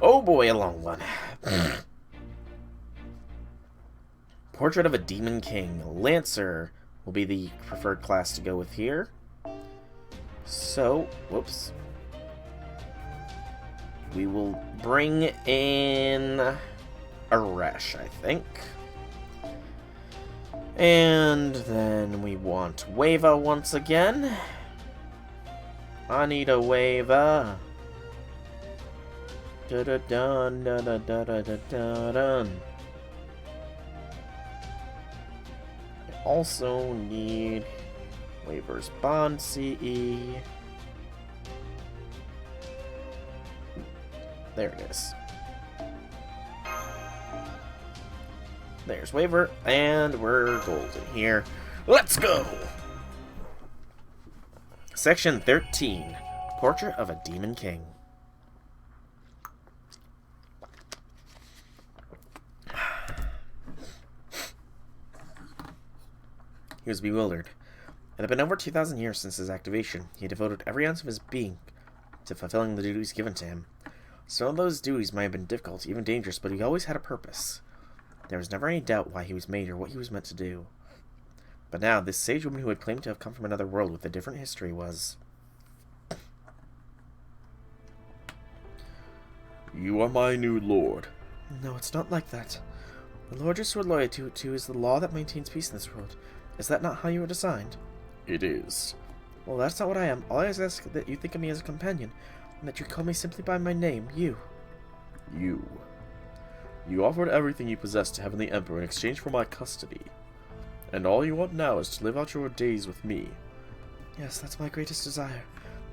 Oh boy, a long one. Portrait of a Demon King. Lancer will be the preferred class to go with here. So, whoops. We will bring in Arash, I think. And then we want Wava once again. I need a Wava. Da-da-dun, da-da-da-da-da-dun. I also need Waver's Bond CE. There it is. There's Waver, and we're golden here. Let's go! Section 13. Portrait of a Demon King. He was bewildered. It had been over 2,000 years since his activation. He had devoted every ounce of his being to fulfilling the duties given to him. Some of those duties might have been difficult, even dangerous, but he always had a purpose. There was never any doubt why he was made or what he was meant to do. But now, this sage woman who had claimed to have come from another world with a different history was... You are my new lord. No, it's not like that. The lord you swore loyalty to is the law that maintains peace in this world. Is that not how you were designed? It is. Well, that's not what I am. All I ask is that you think of me as a companion, and that you call me simply by my name, you. You. You offered everything you possessed to Heavenly Emperor in exchange for my custody. And all you want now is to live out your days with me. Yes, that's my greatest desire.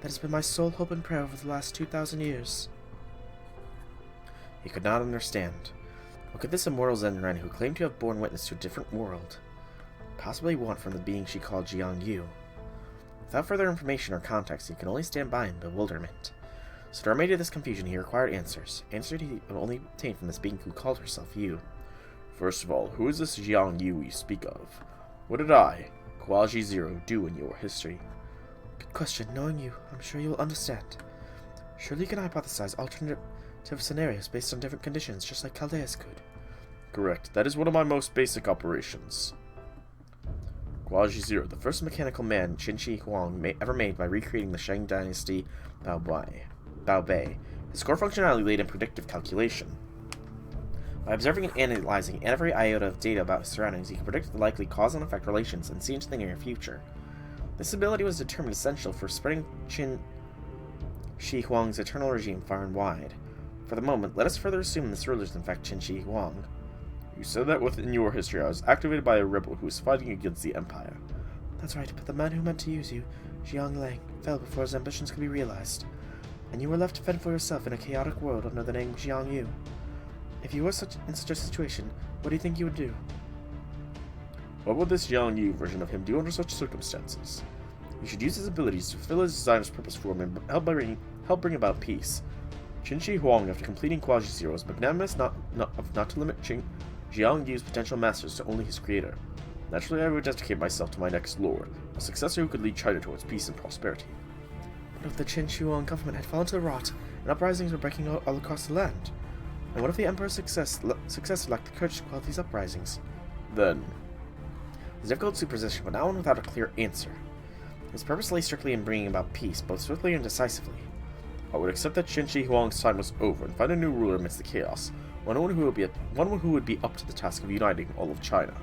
That has been my sole hope and prayer over the last 2,000 years. He could not understand. What could this immortal Zenren, who claimed to have borne witness to a different world, possibly want from the being she called Jiang Yu? Without further information or context, he could only stand by in bewilderment. So to remedy this confusion, he required answers. Answers he would only obtain from this being who called herself Yu. First of all, who is this Jiang Yu you speak of? What did I, Quality Zero, do in your history? Good question. Knowing you, I'm sure you will understand. Surely you can hypothesize alternative scenarios based on different conditions, just like Chaldeus could. Correct. That is one of my most basic operations. Quality Zero, the first mechanical man Qin Shi Huang ever made by recreating the Shang Dynasty Bao Bei. His core functionality laid in predictive calculation. By observing and analyzing every iota of data about his surroundings, he could predict the likely cause and effect relations and see into the near future. This ability was determined essential for spreading Qin Shi Huang's eternal regime far and wide. For the moment, let us further assume this ruler is in fact Qin Shi Huang. You said that within your history I was activated by a rebel who was fighting against the Empire. That's right, but the man who meant to use you, Jiang Lang, fell before his ambitions could be realized. And you were left to fend for yourself in a chaotic world under the name Jiang Yu. If you were in such a situation, what do you think you would do? What would this Jiang Yu version of him do under such circumstances? He should use his abilities to fulfill his designer's purpose for him and help bring about peace. Qin Shi Huang, after completing Quality Zero, was magnanimous not to limit Jiang Yu's potential masters to only his creator. Naturally, I would dedicate myself to my next lord, a successor who could lead China towards peace and prosperity. What if the Qin Shi Huang government had fallen to the rot, and uprisings were breaking out all across the land? And what if the Emperor's success lacked the courage to quell these uprisings? Then... It was a difficult superposition, but not one without a clear answer. His purpose lay strictly in bringing about peace, both swiftly and decisively. I would accept that Qin Shi Huang's time was over and find a new ruler amidst the chaos, one who would be up to the task of uniting all of China.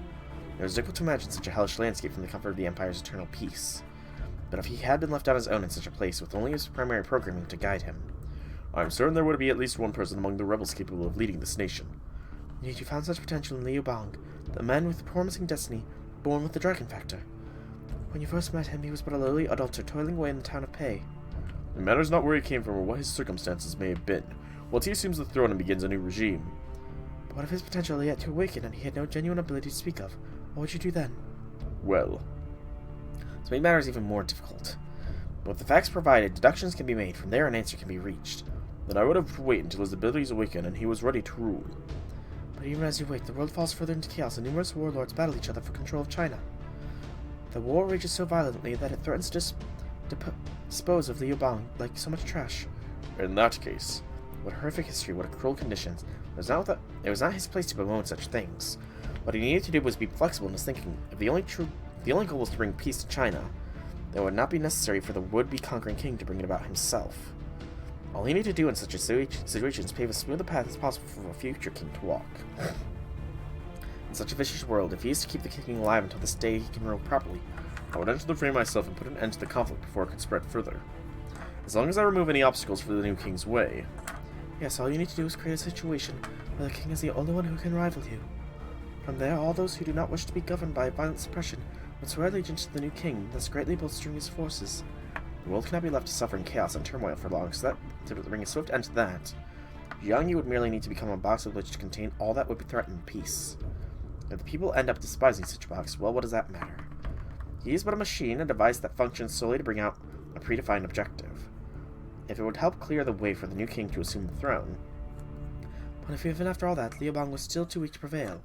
It was difficult to imagine such a hellish landscape from the comfort of the Empire's eternal peace. But if he had been left on his own in such a place, with only his primary programming to guide him, I am certain there would be at least one person among the rebels capable of leading this nation. Yet you found such potential in Liu Bang, the man with the promising destiny, born with the dragon factor. When you first met him, he was but a lowly adulterer toiling away in the town of Pei. It matters not where he came from or what his circumstances may have been. Once he assumes the throne and begins a new regime. But what if his potential lay yet to awaken and he had no genuine ability to speak of? What would you do then? Well... To make matters even more difficult. But with the facts provided, deductions can be made. From there, an answer can be reached. Then I would have to wait until his abilities awaken and he was ready to rule. But even as you wait, the world falls further into chaos and numerous warlords battle each other for control of China. The war rages so violently that it threatens to dispose of Liu Bang like so much trash. In that case, What a horrific history, what a cruel conditions. It was not his place to bemoan such things. What he needed to do was be flexible in his thinking. If the only goal was to bring peace to China, then it would not be necessary for the would-be conquering king to bring it about himself. All he needed to do in such a situation is pave as smooth a path as possible for a future king to walk. In such a vicious world, if he is to keep the king alive until this day he can rule properly, I would enter the fray myself and put an end to the conflict before it could spread further. As long as I remove any obstacles for the new king's way. Yes, all you need to do is create a situation where the king is the only one who can rival you. From there, all those who do not wish to be governed by violent suppression would swear allegiance to the new king, thus greatly bolstering his forces. The world cannot be left to suffer in chaos and turmoil for long, so that to bring a swift end to that, Jiang Yu would merely need to become a box of which to contain all that would be threatened peace. If the people end up despising such a box, well, what does that matter? He is but a machine, a device that functions solely to bring out a predefined objective. If it would help clear the way for the new king to assume the throne. But if even after all that, Liu Bang was still too weak to prevail?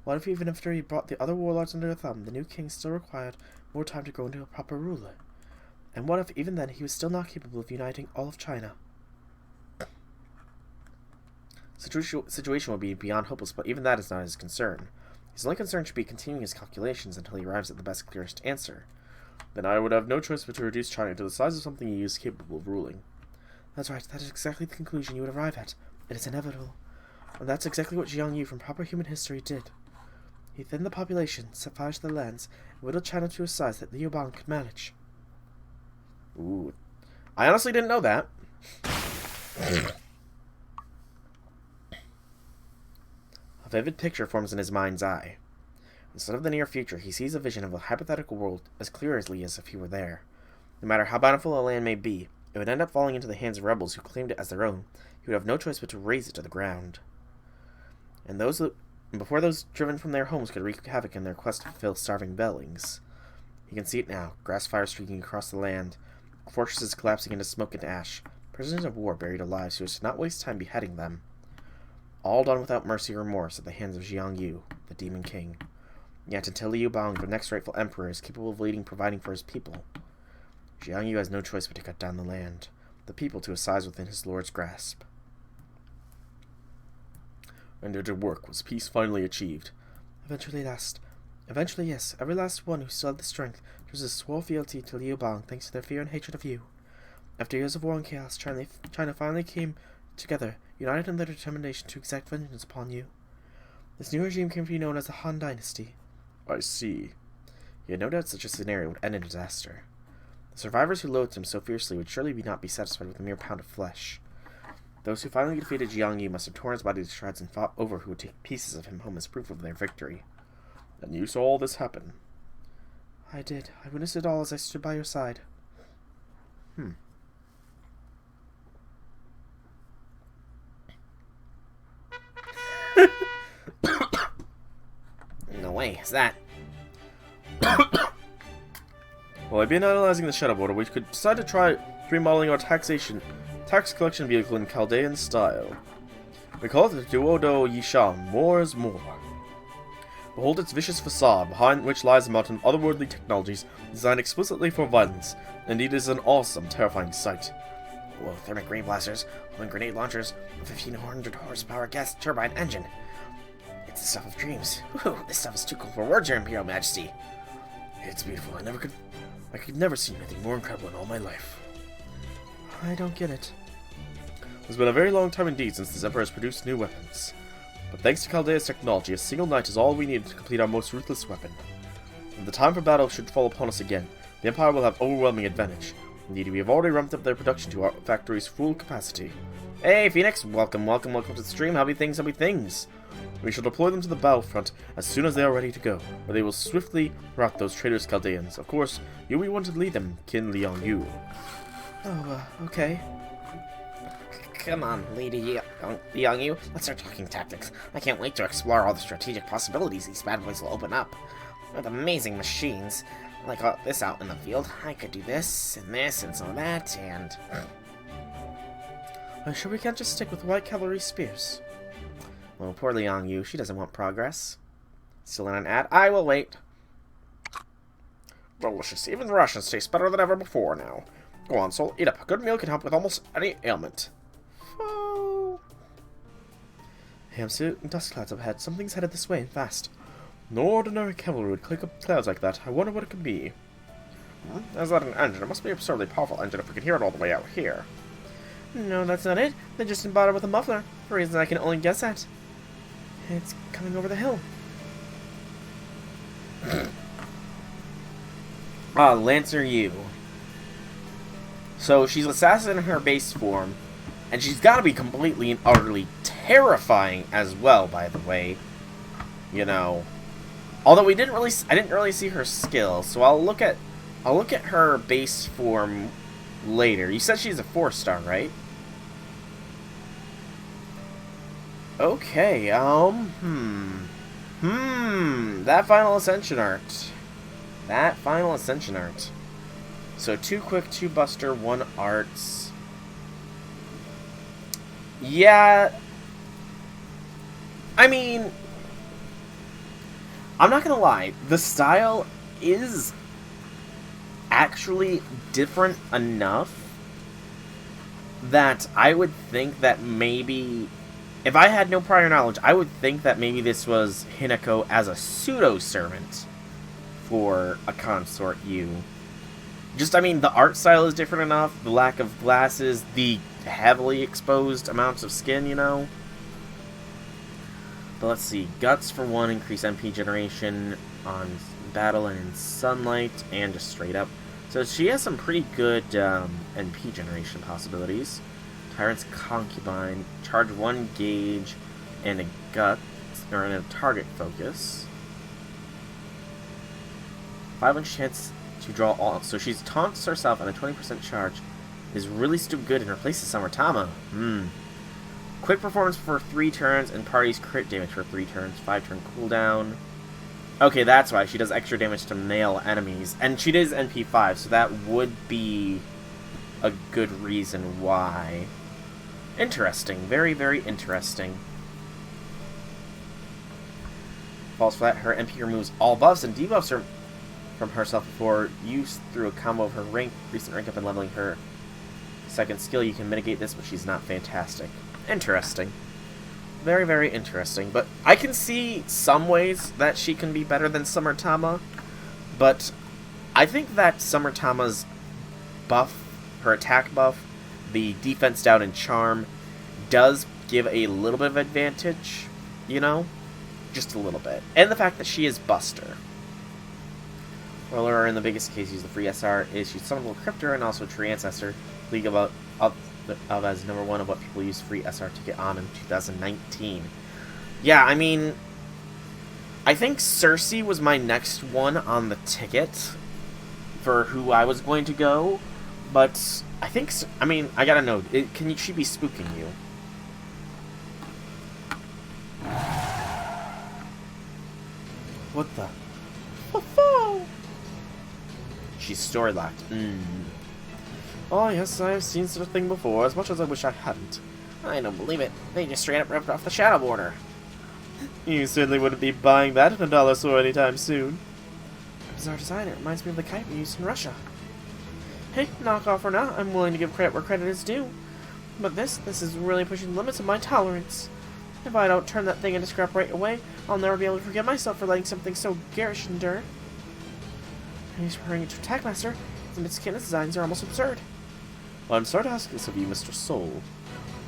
What if even after he brought the other warlords under a thumb, the new king still required more time to grow into a proper ruler? And what if even then he was still not capable of uniting all of China? Situation will be beyond hopeless, but even that is not his concern. His only concern should be continuing his calculations until he arrives at the best, clearest answer. Then I would have no choice but to reduce China to the size of something he is capable of ruling. That's right, that is exactly the conclusion you would arrive at. It is inevitable. And that's exactly what Jiang Yu from proper human history did. He thinned the population, set fire to the lands, and whittled China to a size that Liu Bang could manage. Ooh. I honestly didn't know that. A vivid picture forms in his mind's eye. Instead of the near future, he sees a vision of a hypothetical world as clearly as if he were there. No matter how bountiful a land may be, it would end up falling into the hands of rebels who claimed it as their own. He would have no choice but to raze it to the ground. And before those driven from their homes could wreak havoc in their quest to fill starving bellies. He can see it now, grass fires streaking across the land, fortresses collapsing into smoke and ash, prisoners of war buried alive so as to not waste time beheading them. All done without mercy or remorse at the hands of Jiang Yu, the Demon King. Yet until Liu Bang, the next rightful emperor, is capable of leading providing for his people, Jiang Yu has no choice but to cut down the land, the people to a size within his lord's grasp. And it did work. Was peace finally achieved? Eventually, yes, every last one who still had the strength to resist swore fealty to Liu Bang thanks to their fear and hatred of you. After years of war and chaos, China finally came together, united in their determination to exact vengeance upon you. This new regime came to be known as the Han Dynasty. I see. He had no doubt such a scenario would end in disaster. The survivors who loathed him so fiercely would surely not be satisfied with a mere pound of flesh. Those who finally defeated Jiang Yu must have torn his body to shreds and fought over who would take pieces of him home as proof of their victory. And you saw all this happen? I did. I witnessed it all as I stood by your side. No way, is that? Well, I've been analyzing the shadow border. We could decide to try remodeling our tax collection vehicle in Chaldean style. We call it the Duodo Yishan, more is more. Behold its vicious facade, behind which lies a mountain of otherworldly technologies designed explicitly for violence. Indeed, it is an awesome, terrifying sight. Whoa, thermic grain blasters, homing grenade launchers, a 1,500 horsepower gas turbine engine. It's the stuff of dreams. Whew, this stuff is too cool for words, Your Imperial Majesty. It's beautiful. I could never see anything more incredible in all my life. I don't get it. It's been a very long time indeed since this Emperor has produced new weapons. But thanks to Chaldea's technology, a single knight is all we need to complete our most ruthless weapon. If the time for battle should fall upon us again, the Empire will have overwhelming advantage. Indeed, we have already ramped up their production to our factory's full capacity. Hey, Phoenix! Welcome to the stream. Happy things. We shall deploy them to the battlefront as soon as they are ready to go, where they will swiftly rout those traitorous Chaldeans. Of course, you'll be one to lead them, Qin Liang Yu. Oh, okay. Come on, Lady Liang Yu. Let's start talking tactics. I can't wait to explore all the strategic possibilities these bad boys will open up. With amazing machines, like this out in the field, I could do this, and some of that, and... I'm sure we can't just stick with white cavalry spears. Well, poor Liang Yu, she doesn't want progress. Still in an ad? I will wait. Delicious. Even the rations taste better than ever before now. Go on, Soul, eat up. A good meal can help with almost any ailment. Hey, I'm seeing dust clouds up ahead. Something's headed this way and fast. No ordinary cavalry would click up clouds like that. I wonder what it could be. Is that an engine? It must be an absurdly powerful engine if we can hear it all the way out here. No, that's not it. They just didn't bother with a muffler, for reasons I can only guess at. It's coming over the hill. Lancer U. So she's assassin in her base form, and she's got to be completely and utterly terrifying as well, by the way. You know, although I didn't really see her skill, so I'll look at her base form later. You said she's a 4-star, right? Okay, that final ascension art. So 2 quick, 2 buster, 1 arts. Yeah. I mean, I'm not gonna lie, the style is actually different enough that I would think that maybe, if I had no prior knowledge, I would think that maybe this was Hinako as a pseudo-servant for a consort U. Just, I mean, the art style is different enough, the lack of glasses, the heavily exposed amounts of skin, you know? But let's see, Guts for 1, increase MP generation on battle and in sunlight, and just straight up. So she has some pretty good NP generation possibilities. Tyrant's Concubine, charge 1 gauge, and a gut, or a target focus. 5-inch chance to draw all. So she taunts herself and a 20% charge is really stupid good and replaces Summertama. Quick performance for 3 turns and parties crit damage for 3 turns. 5-turn cooldown. Okay, that's why she does extra damage to male enemies. And she does NP5, so that would be a good reason why. Interesting. Very, very interesting. Falls flat. Her MP removes all buffs and debuffs her from herself before use through a combo of her recent rank up and leveling her second skill. You can mitigate this, but she's not fantastic. Interesting. Very, very interesting. But I can see some ways that she can be better than Summertama, but I think that Summertama's buff, her attack buff, the defense down and charm, does give a little bit of advantage, you know? Just a little bit. And the fact that she is Buster. Roller, in the biggest case, use the free SR, is she's Summonable Cryptor and also Tree Ancestor, League of as #1 of what people use free SR to get on in 2019. Yeah, I mean, I think Cersei was my next one on the ticket for who I was going to go, but I think, I mean, I gotta know, can she be spooking you? What the? She's story locked. Oh yes, I've seen such a thing before, as much as I wish I hadn't. I don't believe it. They just straight up ripped off the Shadow Border. You certainly wouldn't be buying that in a dollar store anytime soon. Bizarre design, it reminds me of the kite we used in Russia. Hey, knockoff or not, I'm willing to give credit where credit is due. But this is really pushing the limits of my tolerance. If I don't turn that thing into scrap right away, I'll never be able to forgive myself for letting something so garish endure. And he's preparing it to attack master, and its cannon designs are almost absurd. Well, I'm sorry to ask this of you, Mr. Soul,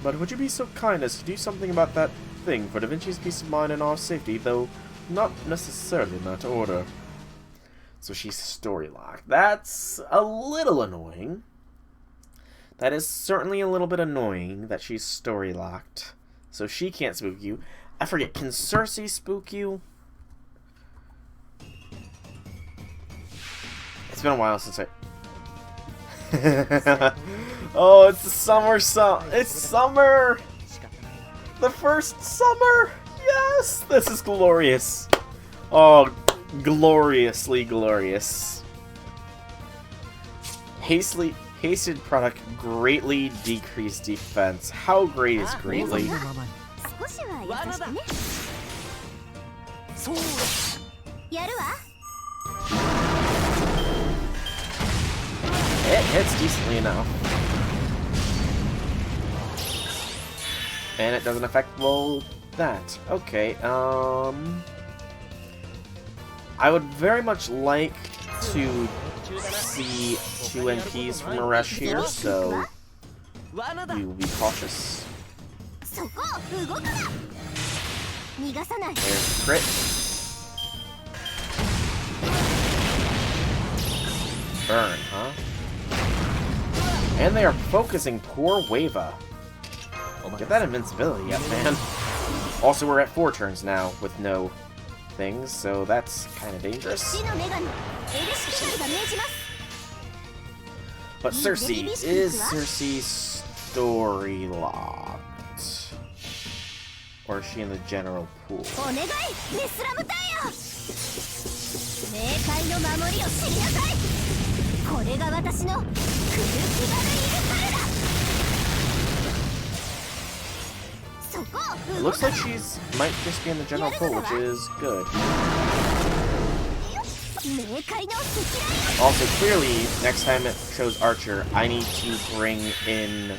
but would you be so kind as to do something about that thing for Da Vinci's peace of mind and our safety, though not necessarily in that order? So she's story locked. That's a little annoying. That is certainly a little bit annoying that she's story locked. So she can't spook you. I forget, can Cersei spook you? It's been a while since I... Oh, it's the summer it's summer! The first summer! Yes! This is glorious. Oh, gloriously glorious. Hasted product greatly decreased defense. How great is greatly? It hits decently enough. And it doesn't affect, well, that. Okay, I would very much like to see 2 NPs from Aresh here, so we will be cautious. There's crit. Burn, huh? And they are focusing poor Wava. Get that invincibility up, man. Also, we're at 4 turns now with no things, so that's kind of dangerous. But Cersei, is Cersei story locked? Or is she in the general pool? It looks like she's might just be in the general pool, which is good. Also, clearly, next time it shows Archer, I need to bring in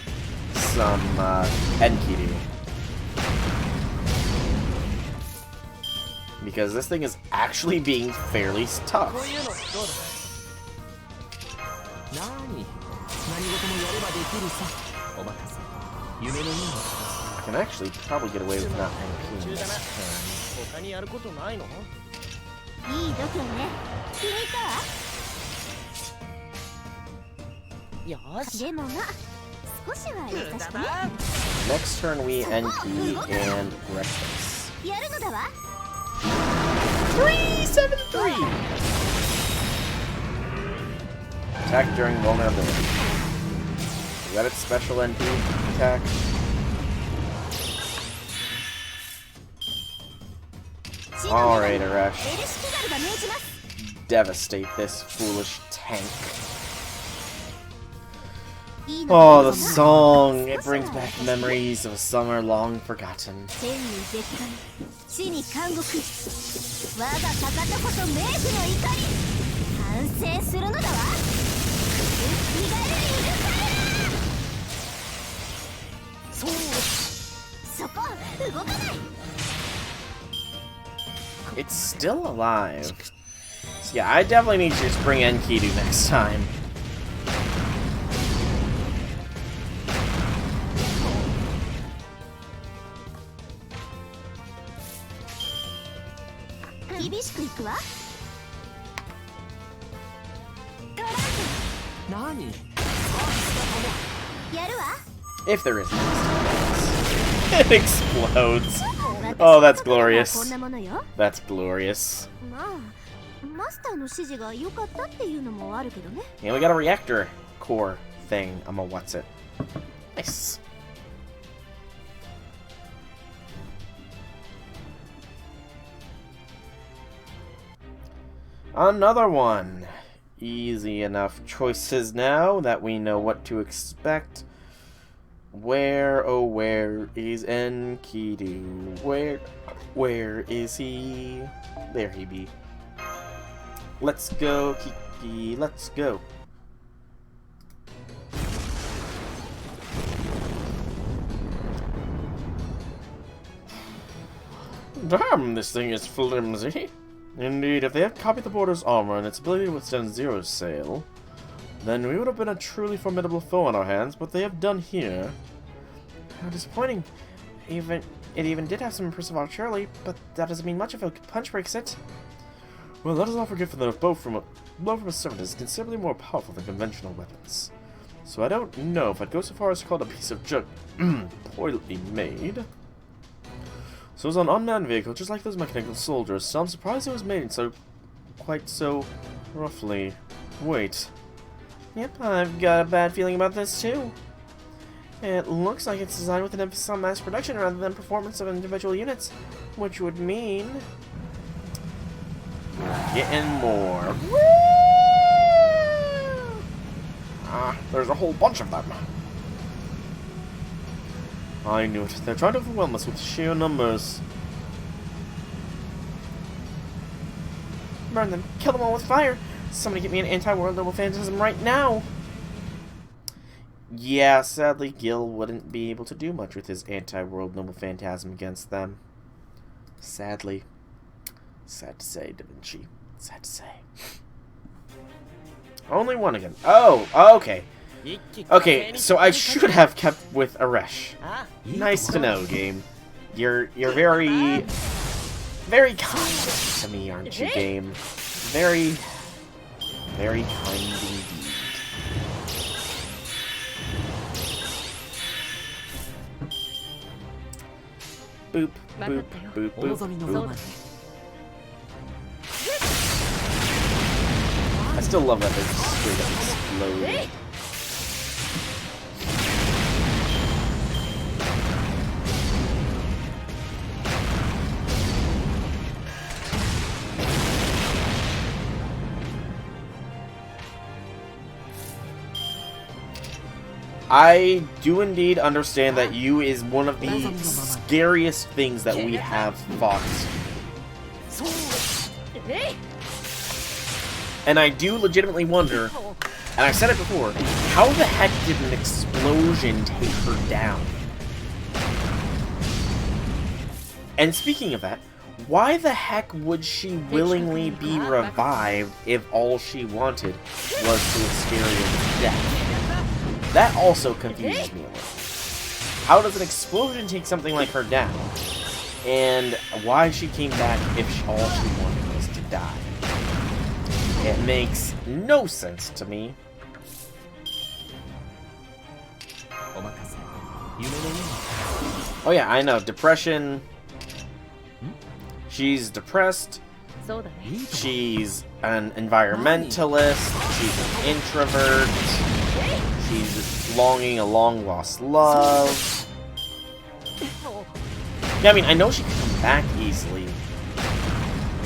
some Enkidu. Because this thing is actually being fairly tough. I can actually probably get away with not NPing this turn. Next turn we NP and Reckless. 373! Attack during vulnerability. Is that its special NP attack? Alright, Aresh. Devastate this foolish tank. Oh, the song! It brings back memories of a summer long forgotten. It's still alive. So yeah, I definitely need to just bring Enkidu next time. If there is it explodes. Oh, that's glorious. That's glorious. Yeah, we got a reactor core thing. I'm a what's it. Nice. Another one. Easy enough choices now that we know what to expect. Where, oh where is Enkidu? Where is he? There he be. Let's go, Kiki, let's go. Damn, this thing is flimsy. Indeed, if they had copied the Border's armor and its ability to withstand zero sail, then we would have been a truly formidable foe on our hands, but they have done here. How disappointing. It even did have some impressive artillery, but that doesn't mean much if a punch breaks it. Well, let us not forget that a blow from a servant is considerably more powerful than conventional weapons. So I don't know if I'd go so far as to call it a piece of junk poorly made. So it's an unmanned vehicle, just like those mechanical soldiers, so I'm surprised it was made quite so roughly. Wait. Yep, I've got a bad feeling about this too. It looks like it's designed with an emphasis on mass production rather than performance of individual units, which would mean we're getting more. Woo! There's a whole bunch of them. I knew it. They're trying to overwhelm us with sheer numbers. Burn them. Kill them all with fire. Somebody get me an anti-world noble phantasm right now. Yeah, sadly, Gil wouldn't be able to do much with his anti-world noble phantasm against them. Sadly. Sad to say, Da Vinci. Sad to say. Only one again. Oh, okay. Okay, so I should have kept with Aresh. Nice to know, game. You're very, very kind to me, aren't you, game? Very, very kind indeed. Boop, boop, boop, boop, boop. I still love that it's straight up exploding. I do indeed understand that you is one of the scariest things that we have fought. And I do legitimately wonder, and I said it before, how the heck did an explosion take her down? And speaking of that, why the heck would she willingly be revived if all she wanted was to experience death? That also confuses me a little. How does an explosion take something like her down? And why she came back if all she wanted was to die? It makes no sense to me. Oh yeah, I know. Depression. She's depressed. She's an environmentalist. She's an introvert. She's longing a long-lost love. Yeah, I mean, I know she can come back easily.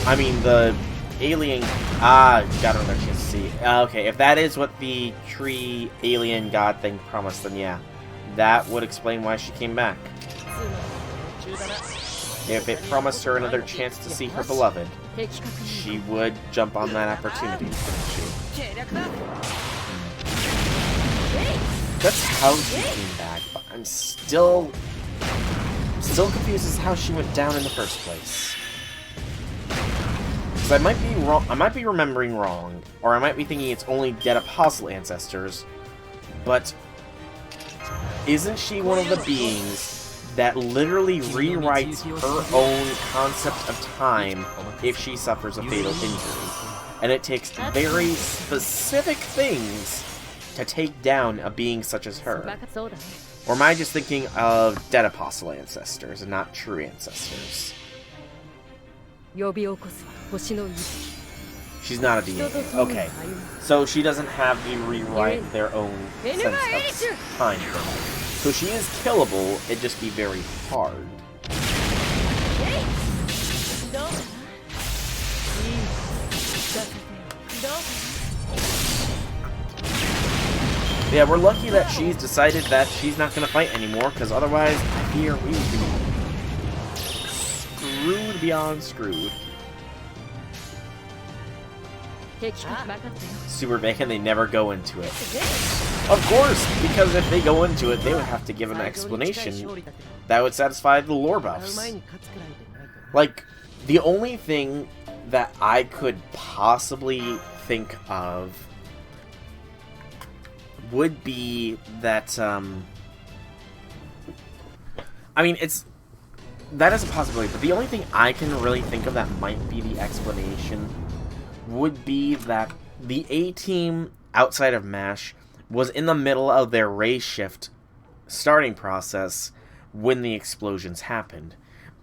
I mean, the alien... got another chance to see. Okay, if that is what the tree alien god thing promised, then yeah. That would explain why she came back. If it promised her another chance to see her beloved, she would jump on that opportunity, wouldn't she? That's how she came back, but I'm still confused as to how she went down in the first place. Because I might be wrong. I might be remembering wrong, or I might be thinking it's only dead apostle ancestors. But isn't she one of the beings that literally rewrites her own concept of time if she suffers a fatal injury? And it takes very specific things to take down a being such as her. Or am I just thinking of dead apostle ancestors and not true ancestors? She's not a deity. Okay. So she doesn't have to rewrite their own sense of time. So she is killable, it'd just be very hard. Yeah, we're lucky that she's decided that she's not going to fight anymore, because otherwise, I fear we would be screwed beyond screwed. Super vacant, they never go into it. Of course, because if they go into it, they would have to give an explanation that would satisfy the lore buffs. Like, the only thing that I could possibly think of would be that, I mean, that is a possibility, but the only thing I can really think of that might be the explanation would be that the A-Team outside of MASH was in the middle of their ray shift starting process when the explosions happened.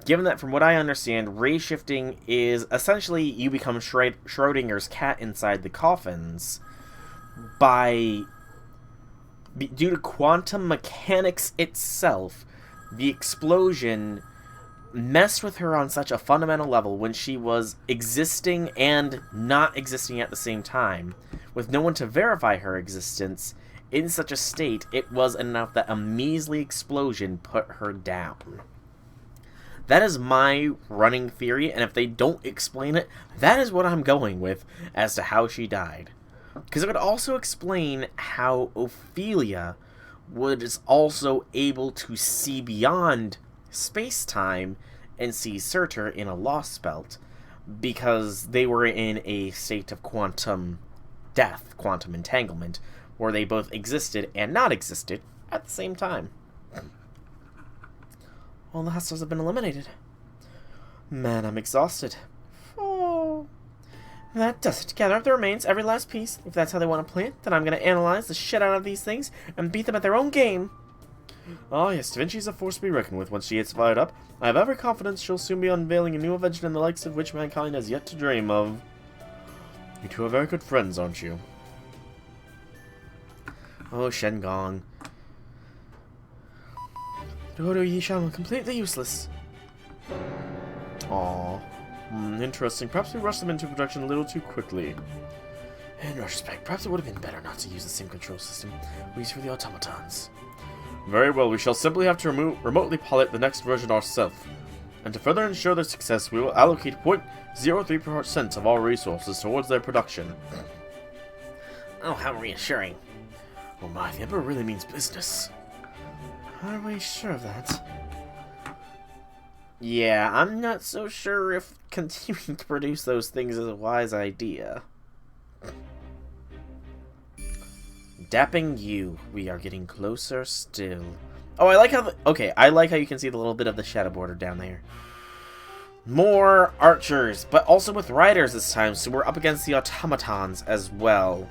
Given that, from what I understand, ray shifting is essentially you become Schrodinger's cat inside the coffins due to quantum mechanics itself. The explosion messed with her on such a fundamental level when she was existing and not existing at the same time, with no one to verify her existence. In such a state, it was enough that a measly explosion put her down. That is my running theory, and if they don't explain it, that is what I'm going with as to how she died. Because it would also explain how Ophelia was also able to see beyond space-time and see Surtur in a Lostbelt because they were in a state of quantum death, quantum entanglement, where they both existed and not existed at the same time. All the hostiles have been eliminated. Man, I'm exhausted. Oh. That does it. Gather up the remains, every last piece. If that's how they want to play it, then I'm going to analyze the shit out of these things and beat them at their own game. Ah, yes, Da Vinci's a force to be reckoned with once she gets fired up. I have every confidence she'll soon be unveiling a new invention the likes of which mankind has yet to dream of. You two are very good friends, aren't you? Oh, Shengong. Dodo Yishan were completely useless. Aww. Interesting. Perhaps we rushed them into production a little too quickly. In retrospect, perhaps it would have been better not to use the same control system we used for the automatons. Very well, we shall simply have to remotely pilot the next version ourselves. And to further ensure their success, we will allocate 0.03% of our resources towards their production. Oh, how reassuring. Oh my, the Emperor really means business. Are we sure of that? Yeah, I'm not so sure if continuing to produce those things is a wise idea. Dapping you. We are getting closer still. Oh, I like how I like how you can see the little bit of the shadow border down there. More archers, but also with riders this time, so we're up against the automatons as well.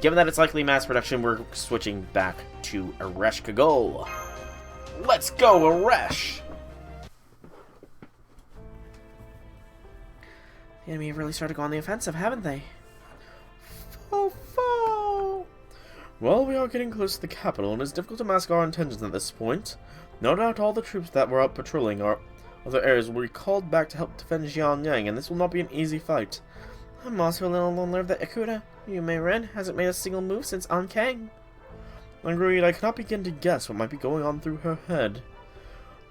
Given that it's likely mass production, we're switching back to Aresh Kagol. Let's go, Aresh! The enemy have really started to go on the offensive, haven't they? Well, we are getting close to the capital, and it's difficult to mask our intentions at this point. No doubt all the troops that were out patrolling our other areas will be called back to help defend Xianyang, and this will not be an easy fight. I'm also a little unnerved that Akuda, Yume Ren, hasn't made a single move since Ankang. Agreed, I cannot begin to guess what might be going on through her head.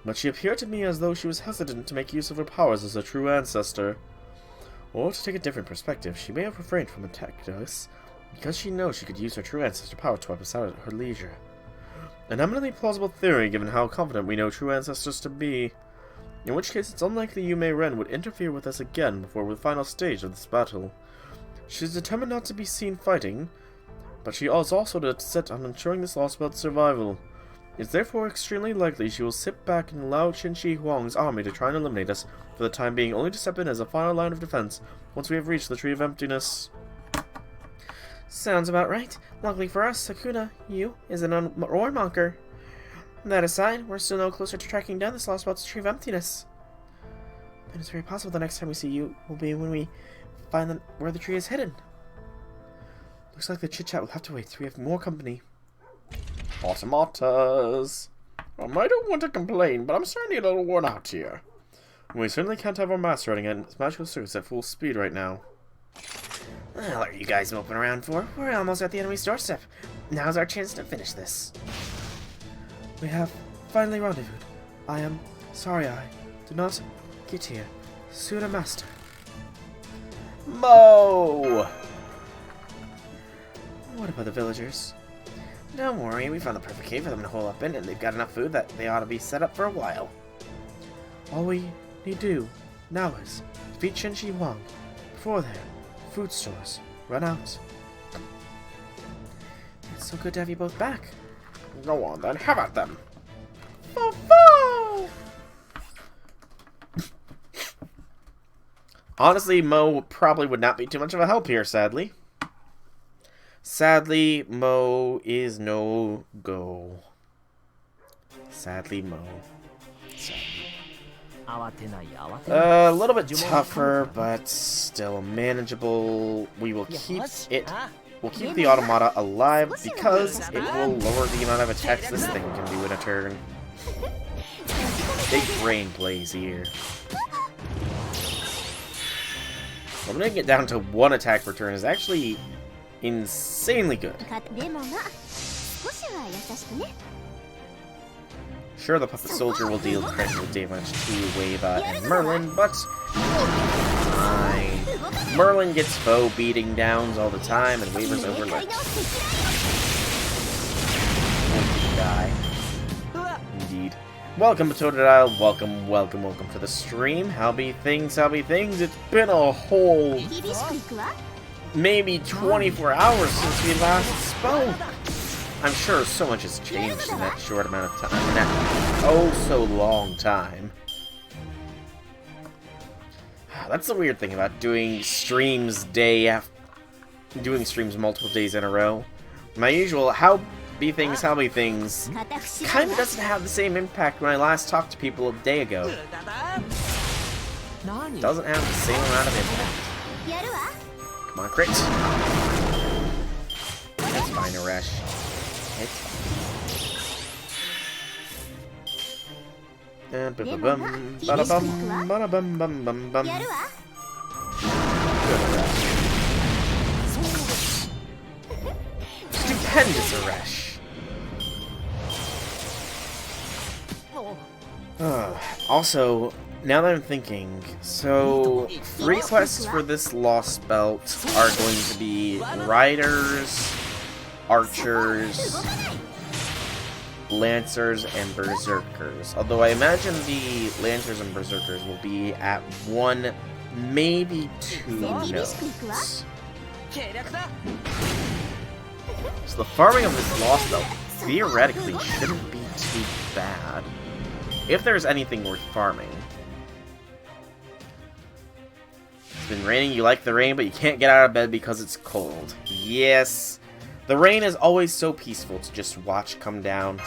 But she appeared to me as though she was hesitant to make use of her powers as a true ancestor. Or, to take a different perspective, she may have refrained from attacking us because she knows she could use her true ancestor power to wipe us out at her leisure. An eminently plausible theory given how confident we know true ancestors to be. In which case it's unlikely Yume Ren would interfere with us again before the final stage of this battle. She is determined not to be seen fighting, but she is also set on ensuring this Lostbelt's survival. It's therefore extremely likely she will sit back and allow Qinshi Huang's army to try and eliminate us for the time being, only to step in as a final line of defense once we have reached the Tree of Emptiness. Sounds about right. Luckily for us, Sakuna, you, is an ore monker. That aside, we're still no closer to tracking down this Lostbelt's Tree of Emptiness. And it's very possible the next time we see you will be when we find where the tree is hidden. Looks like the chit-chat will have to wait, so we have more company. Automatas. I don't want to complain, but I'm starting to get a little worn out here. We certainly can't have our master running at magical circuits at full speed right now. Well, what are you guys moping around for? We're almost at the enemy's doorstep. Now's our chance to finish this. We have finally rendezvoused. I am sorry I did not get here sooner, Master. Mo! What about the villagers? Don't worry, we found the perfect cave for them to hole up in, and they've got enough food that they ought to be set up for a while. All we need to do now is defeat Qinshi Huang before their food stores run out. It's so good to have you both back. Go on then, have at them. Honestly, Mo probably would not be too much of a help here, sadly. Sadly, Mo is no go. Sadly, Mo. A little bit tougher, but still manageable. We will keep it. We'll keep the automata alive because it will lower the amount of attacks this thing can do in a turn. Big brain plays here. Limiting it down to 1 attack per turn is actually insanely good. Sure, the Puppet Soldier will deal critical damage to Wava and Merlin, but fine. Merlin gets foe beating downs all the time, and Wava's overlooked. Die. Indeed. Welcome to Totodile. Welcome to the stream. How be things? It's been a whole maybe 24 hours since we last spoke. I'm sure so much has changed in that short amount of time. In that oh so long time. That's the weird thing about doing streams doing streams multiple days in a row. My usual how be things kind of doesn't have the same impact when I last talked to people a day ago. Doesn't have the same amount of impact. Come on, crit. That's fine, Aresh. It's fine. Ba-ba-bum, ba-da-bum, ba-da-bum, bum, bum, bum. Good Aresh. Stupendous Aresh. Also, now that I'm thinking, so free quests for this Lostbelt are going to be riders, archers, lancers, and berserkers. Although I imagine the lancers and berserkers will be at 1, maybe 2 nodes. So the farming of this Lostbelt theoretically shouldn't be too bad. If there's anything worth farming. It's been raining, you like the rain, but you can't get out of bed because it's cold. Yes. The rain is always so peaceful to just watch come down.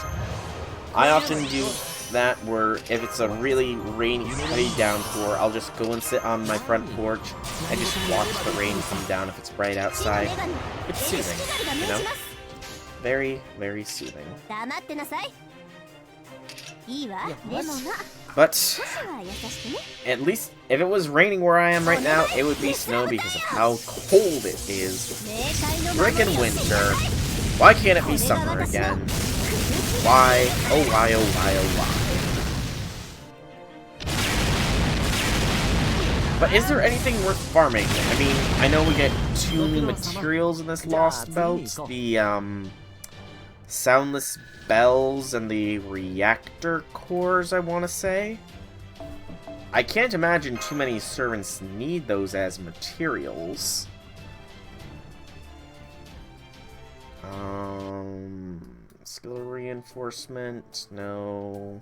I often do that where if it's a really rainy, heavy downpour, I'll just go and sit on my front porch and just watch the rain come down if it's bright outside. It's soothing, you know? Very, very soothing. But at least if it was raining where I am right now, it would be snow because of how cold it is. Frickin' winter. Why can't it be summer again? Why? Oh why, oh why, oh why. But is there anything worth farming? I mean, I know we get 2 new materials in this Lostbelt. The, soundless bells and the reactor cores, I want to say. I can't imagine too many servants need those as materials. Skill reinforcement, no.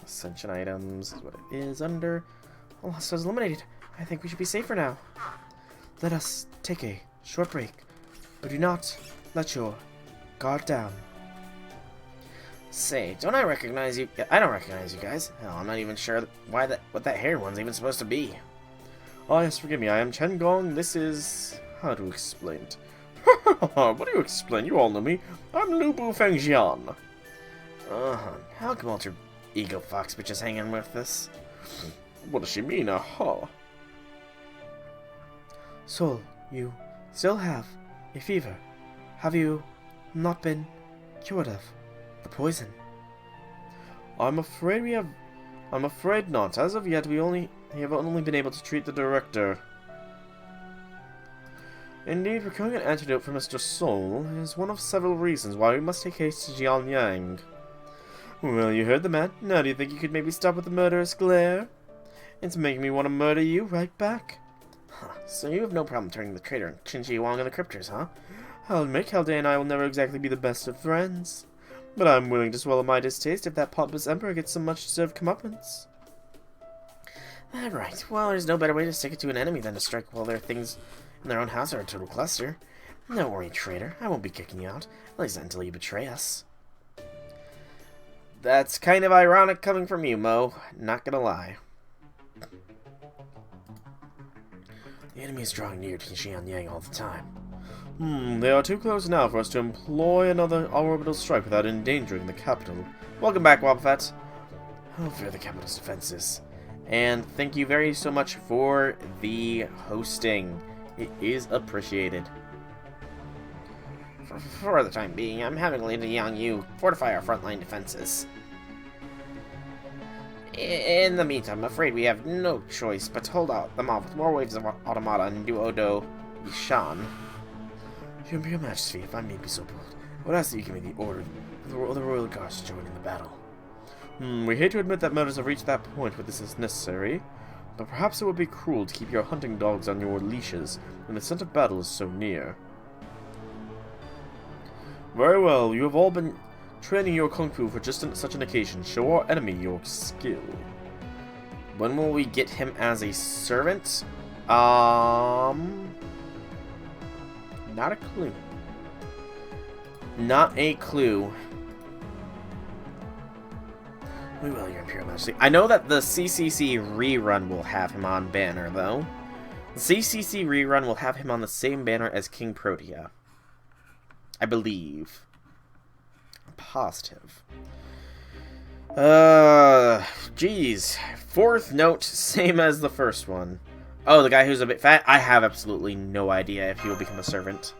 Ascension items is what it is under. Lost is eliminated. I think we should be safer now. Let us take a short break, but do not let your guard down. Say, don't I recognize you? I don't recognize you guys. Hell, I'm not even sure what that haired one's even supposed to be. Oh yes, forgive me. I am Chen Gong. This is how to explain it. What do you explain? You all know me. I'm Lu Bu Fengjian. How come all your ego fox bitches hanging with us? What does she mean? Soul, you still have a fever. Have you not been cured of the poison? I'm afraid not. As of yet, we have only been able to treat the director. Indeed, procuring an antidote for Mr. Soul is one of several reasons why we must take haste to Jianyang. Well, you heard the man. Now do you think you could maybe stop with the murderous glare? It's making me want to murder you right back. Huh, so you have no problem turning the traitor and Qinji Huang and the cryptors, huh? I'll admit Halday and I will never exactly be the best of friends. But I'm willing to swallow my distaste if that pompous emperor gets some much-deserved comeuppance. Right. Well, there's no better way to stick it to an enemy than to strike while their things in their own house are a total cluster. Don't worry, traitor. I won't be kicking you out. At least until you betray us. That's kind of ironic coming from you, Mo. Not gonna lie. The enemy is drawing near to Jianyang all the time. They are too close now for us to employ another orbital strike without endangering the capital. Welcome back, Wobbuffet. Oh, for the capital's defenses. And thank you very so much for the hosting. It is appreciated. For the time being, I'm having Lady Yang Yu fortify our frontline defenses. In the meantime, I'm afraid we have no choice but to hold out them off with more waves of automata and do Odo Yishan. Your Majesty, if I may be so bold, I would ask that you give me the order for the royal guards to join in the battle. We hate to admit that matters have reached that point where this is necessary, but perhaps it would be cruel to keep your hunting dogs on your leashes when the scent of battle is so near. Very well, you have all been training your kung fu for just such an occasion. Show our enemy your skill. When will we get him as a servant? Not a clue. Not a clue. We will, Your Imperial Majesty. I know that the CCC rerun will have him on banner, though. The CCC rerun will have him on the same banner as King Protea. I believe. I'm positive. Geez. Fourth note, same as the first one. Oh, the guy who's a bit fat? I have absolutely no idea if he will become a servant.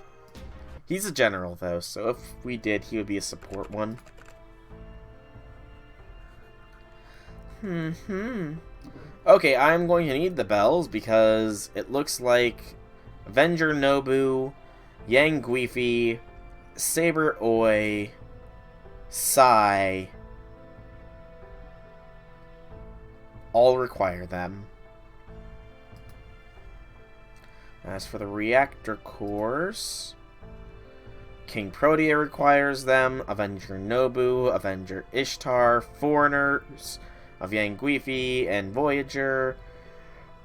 He's a general, though, so if we did, he would be a support one. Okay, I'm going to need the bells because it looks like Avenger Nobu, Yang Guifi, Saber Oi, Sai all require them. As for the reactor cores, King Protea requires them, Avenger Nobu, Avenger Ishtar, Foreigners of Yang Guifi and Voyager,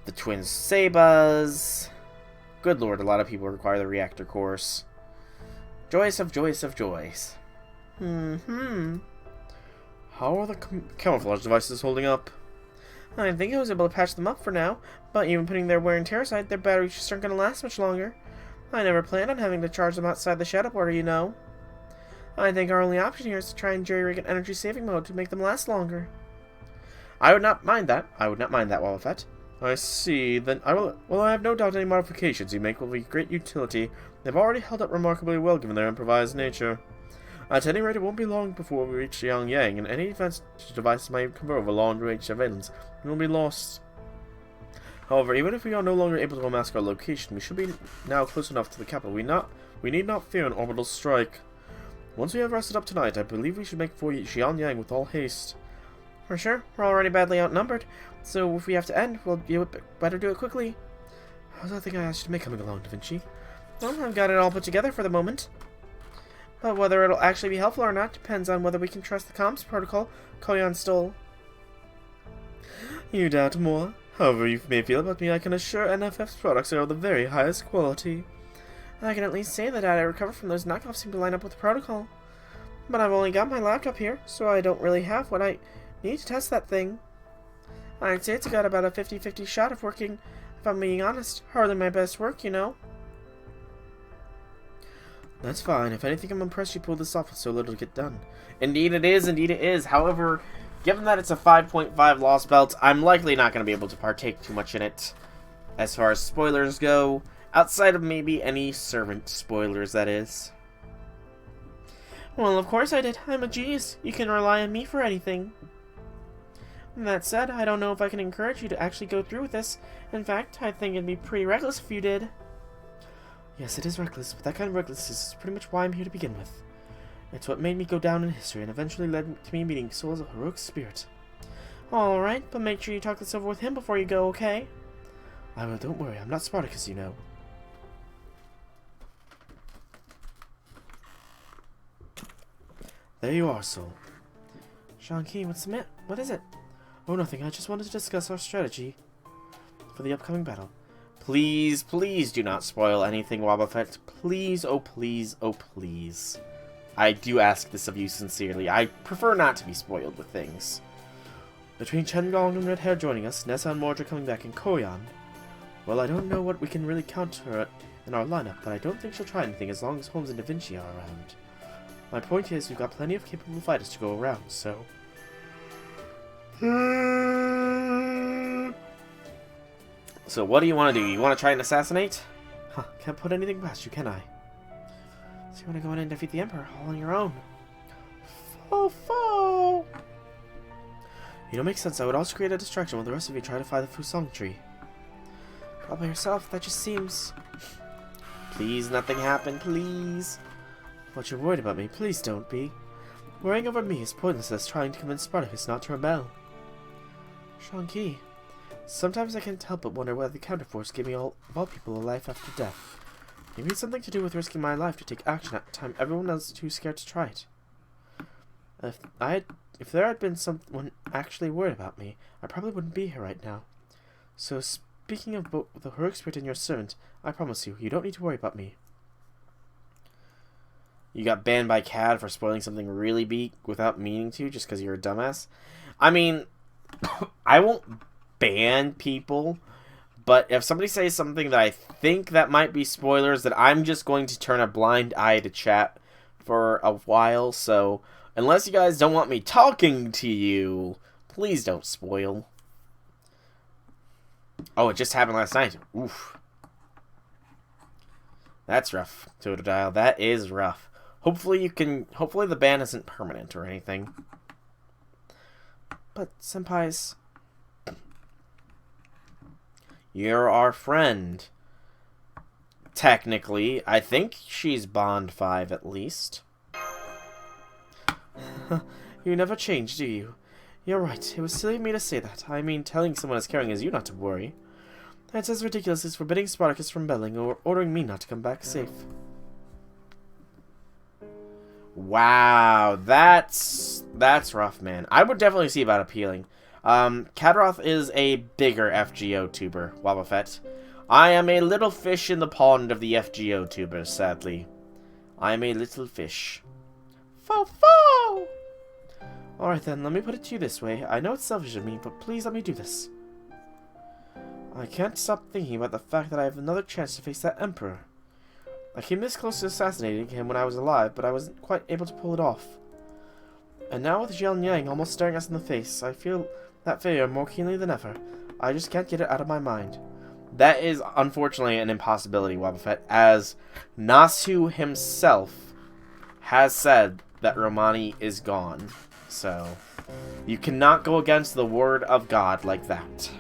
the twin Sebas. Good lord, a lot of people require the reactor cores. Joyous of joys of joys. How are the camouflage devices holding up? I think I was able to patch them up for now, but even putting their wear and tear aside, their batteries just aren't going to last much longer. I never planned on having to charge them outside the shadow border, you know. I think our only option here is to try and jerry-rig an energy-saving mode to make them last longer. I would not mind that. I would not mind that, Wallafet. I see. Then I will. Well, I have no doubt any modifications you make will be great utility. They've already held up remarkably well given their improvised nature. At any rate, it won't be long before we reach Yang, and any advanced devices might convert over long-range surveillance and will be lost. However, even if we are no longer able to unmask our location, we should be now close enough to the capital. We need not fear an orbital strike. Once we have rested up tonight, I believe we should make for Xianyang with all haste. For sure, we're already badly outnumbered, so if we have to end, better do it quickly. How's that thing I asked you to make coming along, Da Vinci? Well, I've got it all put together for the moment. But whether it'll actually be helpful or not depends on whether we can trust the comms protocol Koyan stole. You doubt more? However you may feel about me, I can assure NFF's products are of the very highest quality. I can at least say the data I recovered from those knockoffs seem to line up with the protocol. But I've only got my laptop here, so I don't really have what I need to test that thing. I'd say it's got about a 50-50 shot of working, if I'm being honest. Hardly my best work, you know. That's fine. If anything, I'm impressed you pulled this off with so little to get done. Indeed it is, indeed it is. However, given that it's a 5.5 Lostbelt, I'm likely not going to be able to partake too much in it. As far as spoilers go, outside of maybe any servant spoilers, that is. Well, of course I did. I'm a genius. You can rely on me for anything. That said, I don't know if I can encourage you to actually go through with this. In fact, I think it'd be pretty reckless if you did. Yes, it is reckless, but that kind of recklessness is pretty much why I'm here to begin with. It's what made me go down in history and eventually led to me meeting souls of heroic spirit. Alright, but make sure you talk this over with him before you go, okay? I will, don't worry, I'm not Spartacus, you know. There you are, Soul. Shanqi, what's the matter? What is it? Oh, nothing, I just wanted to discuss our strategy for the upcoming battle. Please, please do not spoil anything, Wobbuffet. Please, oh please, oh please. I do ask this of you sincerely. I prefer not to be spoiled with things. Between Chen Gong and Red Hair joining us, Nessa and Mordra coming back, and Koyan, well, I don't know what we can really count her in our lineup, but I don't think she'll try anything as long as Holmes and Da Vinci are around. My point is, we've got plenty of capable fighters to go around, so... So what do you want to do? You want to try and assassinate? Huh, can't put anything past you, can I? So you want to go in and defeat the Emperor all on your own? Fo! You know, makes sense. I would also create a distraction while the rest of you try to find the Fusong tree. All by yourself, that just seems... Please, nothing happen, please. What, you're worried about me? Please don't be. Worrying over me is pointless as trying to convince Spartacus not to rebel. Shang-Chi, sometimes I can't help but wonder whether the counterforce gave me of all people a life after death. Maybe it's something to do with risking my life to take action at a time everyone else is too scared to try it. If there had been someone actually worried about me, I probably wouldn't be here right now. So, speaking of both the heroic spirit and your servant, I promise you, you don't need to worry about me. You got banned by CAD for spoiling something really big without meaning to, just because you're a dumbass? I mean, I won't ban people, but if somebody says something that I think that might be spoilers, then I'm just going to turn a blind eye to chat for a while, so unless you guys don't want me talking to you, please don't spoil. Oh, it just happened last night. Oof. That's rough, Totodile. That is rough. Hopefully the ban isn't permanent or anything. But, senpais... You're our friend. Technically. I think she's Bond 5 at least. You never change, do you? You're right. It was silly of me to say that. I mean, telling someone as caring as you not to worry. That's as ridiculous as forbidding Spartacus from rebelling or ordering me not to come back safe. Wow, that's rough, man. I would definitely see about appealing. Kadroth is a bigger FGO tuber, Wobbuffet. I am a little fish in the pond of the FGO tubers, sadly. I am a little fish. Fo-fo! Alright then, let me put it to you this way. I know it's selfish of me, but please let me do this. I can't stop thinking about the fact that I have another chance to face that Emperor. I came this close to assassinating him when I was alive, but I wasn't quite able to pull it off. And now with Jian Yang almost staring us in the face, I feel that failure more keenly than ever. I just can't get it out of my mind. That is unfortunately an impossibility, Wobbuffet, as Nasu himself has said that Romani is gone. So, you cannot go against the word of God like that.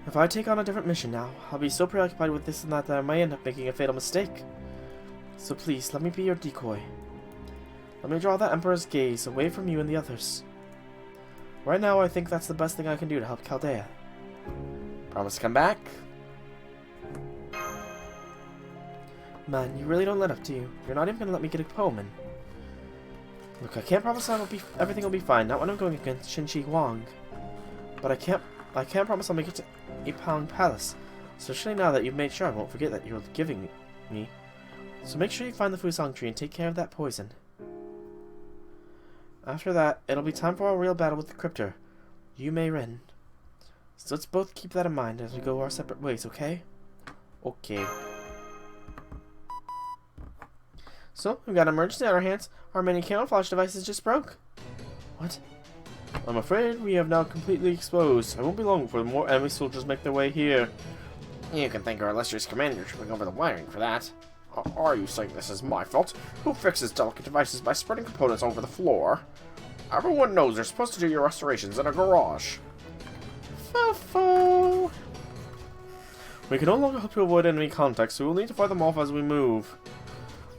If I take on a different mission now, I'll be so preoccupied with this and that I may end up making a fatal mistake. So please, let me be your decoy. Let me draw that Emperor's gaze away from you and the others. Right now, I think that's the best thing I can do to help Chaldea. Promise to come back? Man, you really don't let up, do you? You're not even going to let me get a poem in. Look, I can't promise everything will be fine, not when I'm going against Shinchi Huang. But I can't promise I'll make it to Ipang Palace, especially now that you've made sure I won't forget that you're giving me. So make sure you find the Fusang tree and take care of that poison. After that, it'll be time for a real battle with the Cryptor, Yu Mei Ren. So let's both keep that in mind as we go our separate ways, okay? Okay. So, we've got an emergency on our hands. Our mini camouflage devices just broke. What? I'm afraid we have now completely exposed. I won't be long before more enemy soldiers make their way here. You can thank our illustrious commander tripping over the wiring for that. Are you saying this is my fault? Who fixes delicate devices by spreading components over the floor? Everyone knows you're supposed to do your restorations in a garage. Fo-fo! We can no longer hope to avoid enemy contact, so we'll need to fight them off as we move.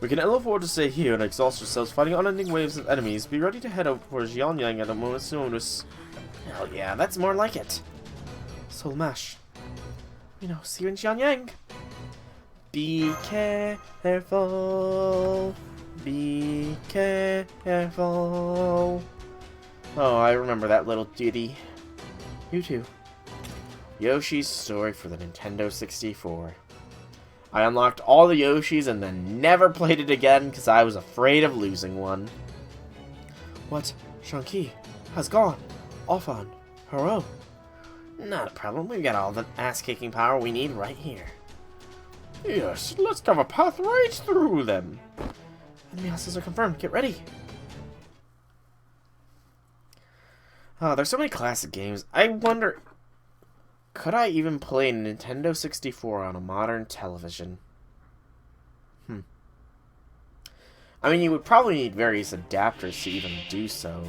We can ill afford to stay here and exhaust ourselves fighting unending waves of enemies. Be ready to head out for Jian Yang at a moment's notice. Hell yeah, that's more like it. Soul Mash. You know, see you in Jian Yang. Be careful. Be careful. Oh, I remember that little ditty. You too. Yoshi's Story for the Nintendo 64. I unlocked all the Yoshis and then never played it again because I was afraid of losing one. What? Shang-Chi has gone off on her own. Not a problem. We've got all the ass-kicking power we need right here. Yes, let's carve a path right through them. Enemy hostiles are confirmed. Get ready. Oh, there's so many classic games. I wonder, could I even play Nintendo 64 on a modern television? I mean, you would probably need various adapters to even do so,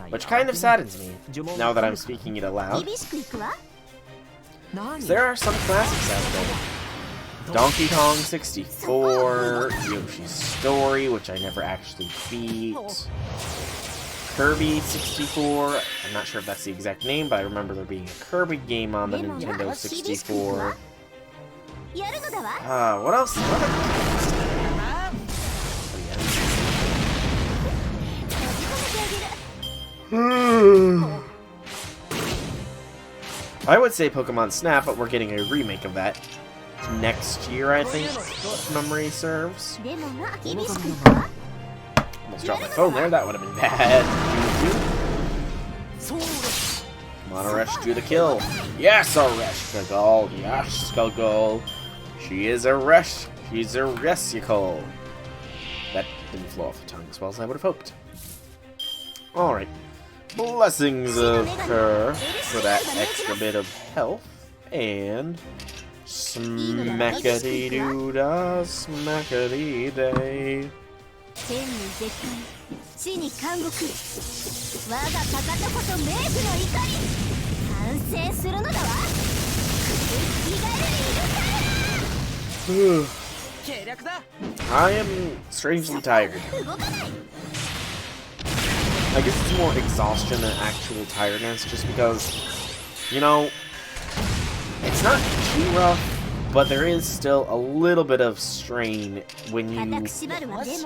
which kind of saddens me, now that I'm speaking it aloud. 'Cause there are some classics out there. Donkey Kong 64, Yoshi's Story, which I never actually beat, Kirby 64, I'm not sure if that's the exact name, but I remember there being a Kirby game on the Nintendo 64. What else? What other... I would say Pokemon Snap, but we're getting a remake of that next year, I think, if memory serves. Almost dropped my phone there, that would have been bad. Come on, Aresh, do the kill. Yes, Aresh, Gagal. Yes, Gagal. She is Aresh. She's a Resical. That didn't flow off the tongue as well as I would have hoped. Alright. Blessings occur for that extra bit of health. And smackety-doo-dah, smackety-day. I am strangely tired. I guess it's more exhaustion than actual tiredness, just because, you know, it's not too rough, but there is still a little bit of strain when you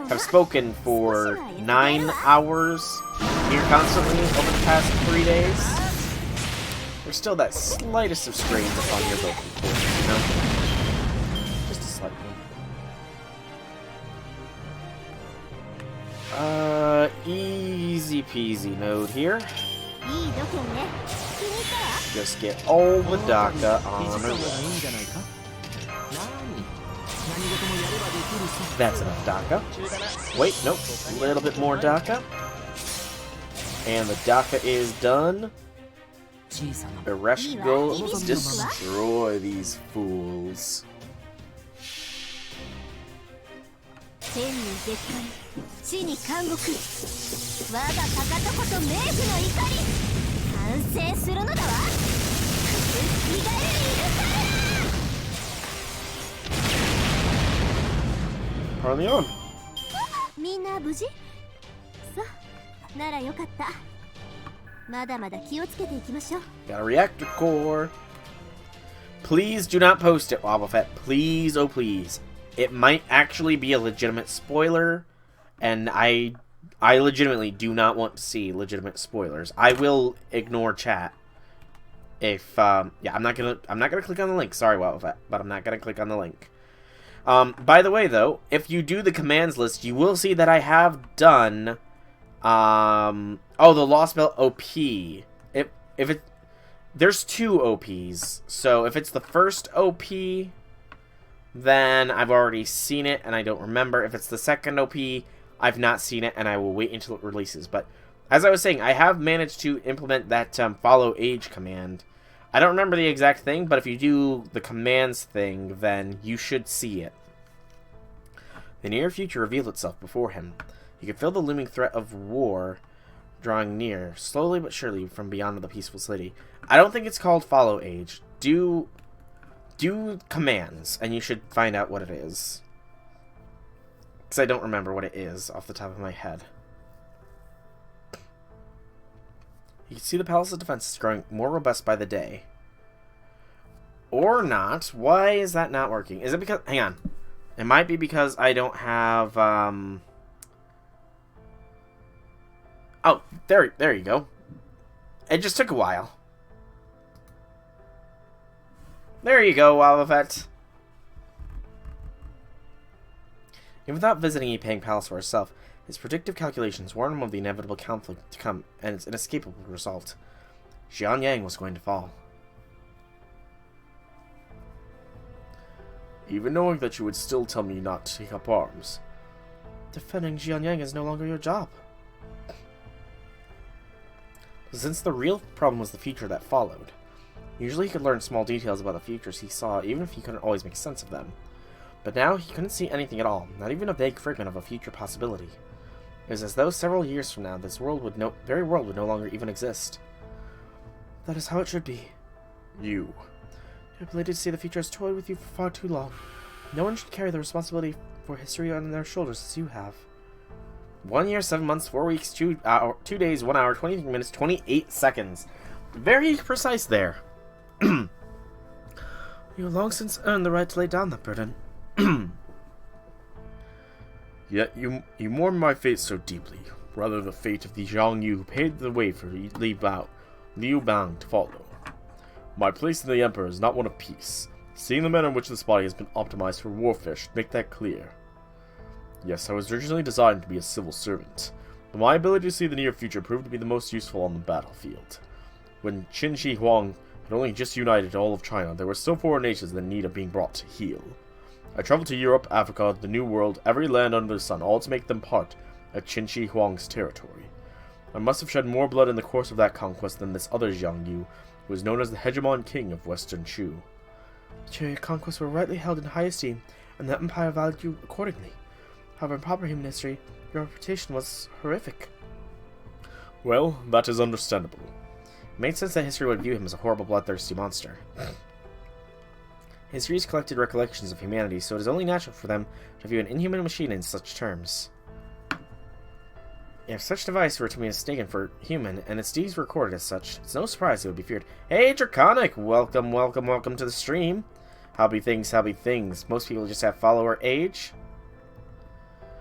have spoken for 9 hours here constantly over the past 3 days. There's still that slightest of strain upon your vocal cords, you know? Just a slight one. Easy peasy node here. Just get all the Daka on her list. That's enough Daka. Wait, nope. A little bit more Daka. And the Daka is done. Aresh, go destroy these fools. Hardly on. Got a reactor core. Please do not post it, Wobbuffet. Please, oh please. It might actually be a legitimate spoiler, and I legitimately do not want to see legitimate spoilers. I will ignore chat if yeah, I'm not gonna click on the link. Sorry, Wobbuffet, but I'm not gonna click on the link. By the way, though, if you do the commands list, you will see that I have done oh, the Lostbelt OP. There's 2 OPs, so if it's the first OP, then I've already seen it and I don't remember. If it's the second OP, I've not seen it and I will wait until it releases. But as I was saying, I have managed to implement that follow age command. I don't remember the exact thing, but if you do the commands thing, then you should see it. The near future revealed itself before him. He could feel the looming threat of war drawing near, slowly but surely, from beyond the peaceful city. I don't think it's called follow age. Do commands, and you should find out what it is. Because I don't remember what it is off the top of my head. You can see the palace's defenses growing more robust by the day. Or not. Why is that not working? Is it because... Hang on. It might be because I don't have... Oh, there you go. It just took a while. There you go, Wobbuffet. Even without visiting Yipang Palace for herself, his predictive calculations warned him of the inevitable conflict to come and its inescapable result. Xianyang was going to fall. Even knowing that you would still tell me not to take up arms. Defending Xianyang is no longer your job. Since the real problem was the future that followed. Usually he could learn small details about the futures he saw, even if he couldn't always make sense of them. But now he couldn't see anything at all, not even a vague fragment of a future possibility. It was as though several years from now, this world would very world would no longer even exist. That is how it should be. You. Your ability to see the future has toyed with you for far too long. No one should carry the responsibility for history on their shoulders as you have. 1 year, 7 months, 4 weeks, 2 days, 1 hour, 23 minutes, 28 seconds. Very precise there. You have long since earned the right to lay down that burden. Yet you mourn my fate so deeply, rather the fate of the Zhang Yu who paved the way for Liu Bang to follow. My place in the Emperor is not one of peace. Seeing the manner in which this body has been optimized for warfare should make that clear. Yes, I was originally designed to be a civil servant, but my ability to see the near future proved to be the most useful on the battlefield. When Qin Shi Huang had only just united all of China, there were still 4 nations in need of being brought to heel. I traveled to Europe, Africa, the New World, every land under the sun, all to make them part of Qin Shi Huang's territory. I must have shed more blood in the course of that conquest than this other Zhang Yu, who is known as the hegemon king of Western Shu. Your conquests were rightly held in high esteem, and the Empire valued you accordingly. However, in proper human history, your reputation was horrific. Well, that is understandable. It made sense that history would view him as a horrible, bloodthirsty monster. History's collected recollections of humanity, so it is only natural for them to view an inhuman machine in such terms. If such device were to be mistaken for human, and its deeds were recorded as such, it's no surprise it would be feared. Hey, Draconic! Welcome, welcome, welcome to the stream. Howby things, howby things. Most people just have follower age.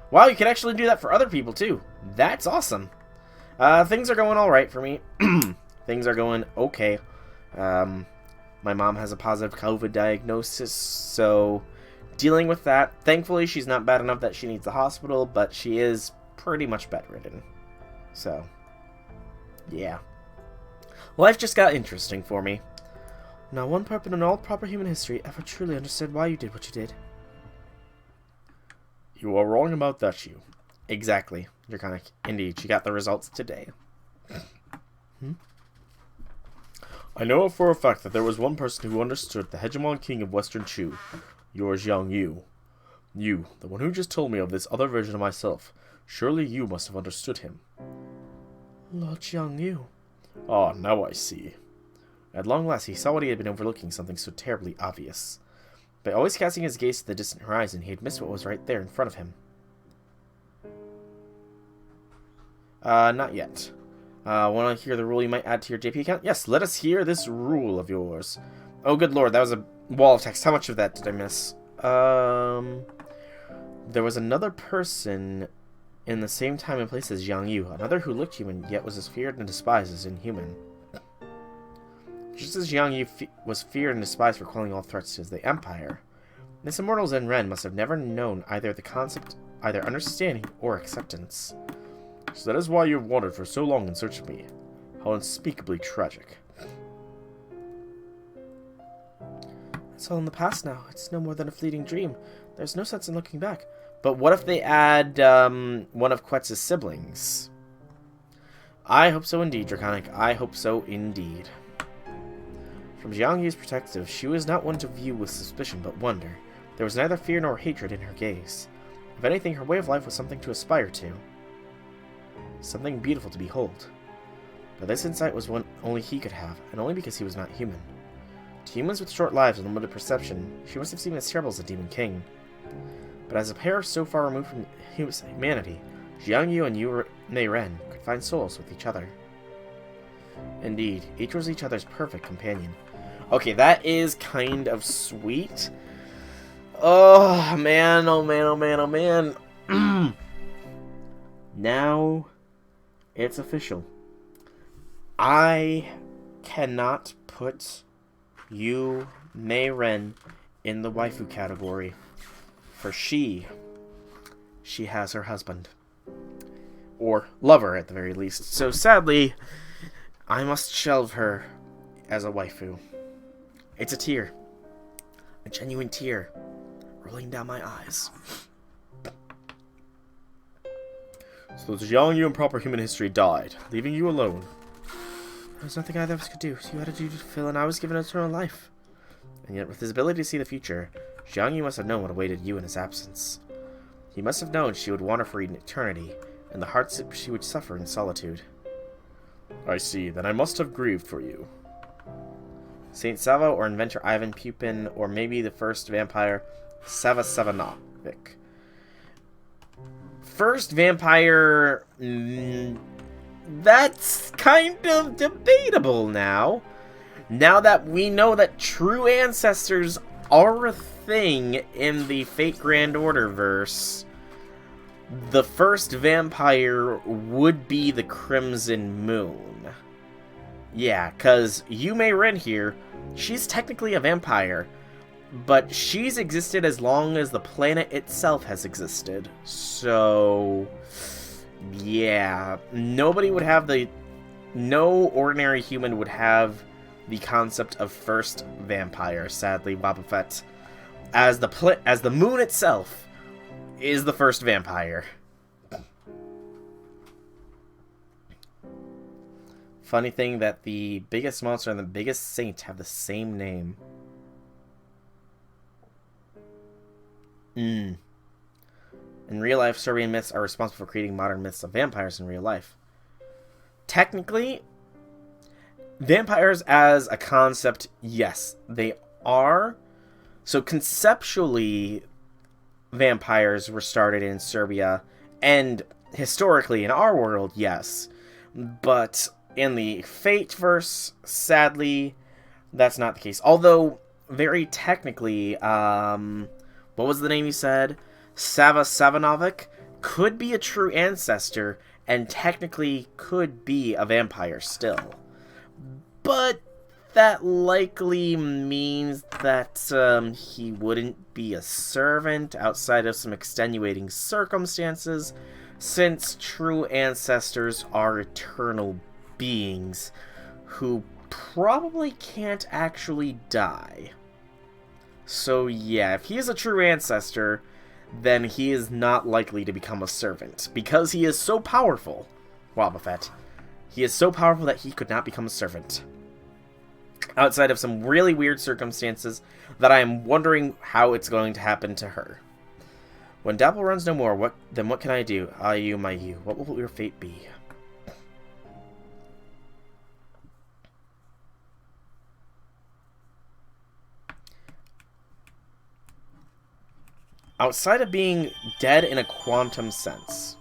Wow, you can actually do that for other people, too. That's awesome. Things are going alright for me. Things are going okay. My mom has a positive COVID diagnosis, so dealing with that. Thankfully, she's not bad enough that she needs the hospital, but she is pretty much bedridden. So, yeah. Life just got interesting for me. Not one person in all proper human history ever truly understood why you did what you did. You are wrong about that, you. Exactly, Draconic. Indeed, she got the results today. I know for a fact that there was one person who understood the hegemon king of Western Shu, your Zhang Yu. You, the one who just told me of this other version of myself. Surely you must have understood him. Lord Zhang Yu. Ah, now I see. At long last, he saw what he had been overlooking, something so terribly obvious. By always casting his gaze to the distant horizon, he had missed what was right there in front of him. Not yet. Want to hear the rule you might add to your JP account? Yes, let us hear this rule of yours. Oh, good lord, that was a wall of text. How much of that did I miss? There was another person in the same time and place as Zhang Yu, another who looked human, yet was as feared and despised as inhuman. Just as Zhang Yu was feared and despised for quelling all threats to the Empire, this immortal Zen Ren must have never known either the concept, either understanding or acceptance. So that is why you have wandered for so long in search of me. How unspeakably tragic. It's all in the past now. It's no more than a fleeting dream. There's no sense in looking back. But what if they add one of Quetz's siblings? I hope so indeed, Draconic. I hope so indeed. From Zhang Yu's perspective, she was not one to view with suspicion but wonder. There was neither fear nor hatred in her gaze. If anything, her way of life was something to aspire to. Something beautiful to behold. But this insight was one only he could have, and only because he was not human. To humans with short lives and limited perception, she must have seemed as terrible as a demon king. But as a pair so far removed from humanity, Zhang Yu and Yu Mei Ren could find solace with each other. Indeed, each was each other's perfect companion. Okay, that is kind of sweet. Oh, man, oh, man, oh, man, oh, man. Now, it's official. I cannot put Yu Mei Ren in the waifu category. For she has her husband. Or lover, at the very least. So, sadly, I must shelve her as a waifu. It's a tear. A genuine tear rolling down my eyes. So Zhang Yu in proper human history died, leaving you alone. There was nothing either of us could do. You had a duty to fulfill, and I was given eternal life. And yet, with his ability to see the future, Zhang Yu must have known what awaited you in his absence. He must have known she would wander for eternity, and the hardship she would suffer in solitude. I see, then I must have grieved for you. Saint Sava or inventor Ivan Pupin, or maybe the first vampire, Savasavanovic. First vampire... that's kind of debatable now. Now that we know that true ancestors are a thing in the Fate Grand Order verse, the first vampire would be the Crimson Moon. Yeah, because Yume Rin here, she's technically a vampire, but she's existed as long as the planet itself has existed. So, yeah, nobody would have the... no ordinary human would have the concept of first vampire, sadly, Boba Fett. As the moon itself is the first vampire. Funny thing that the biggest monster and the biggest saint have the same name. In real life, Serbian myths are responsible for creating modern myths of vampires in real life. Technically, vampires as a concept, yes, they are. So conceptually, vampires were started in Serbia, and historically in our world, yes. But in the Fate verse, sadly, that's not the case. Although, very technically, what was the name you said? Savanovic could be a true ancestor, and technically could be a vampire still. But that likely means that he wouldn't be a servant outside of some extenuating circumstances, since true ancestors are eternal beings who probably can't actually die. So yeah, if he is a true ancestor, then he is not likely to become a servant, because he is so powerful, Boba Fett. He is so powerful that he could not become a servant. Outside of some really weird circumstances that I am wondering how it's going to happen to her. When Dapple runs no more, what can I do? Ah, you, my you. What will your fate be? Outside of being dead in a quantum sense,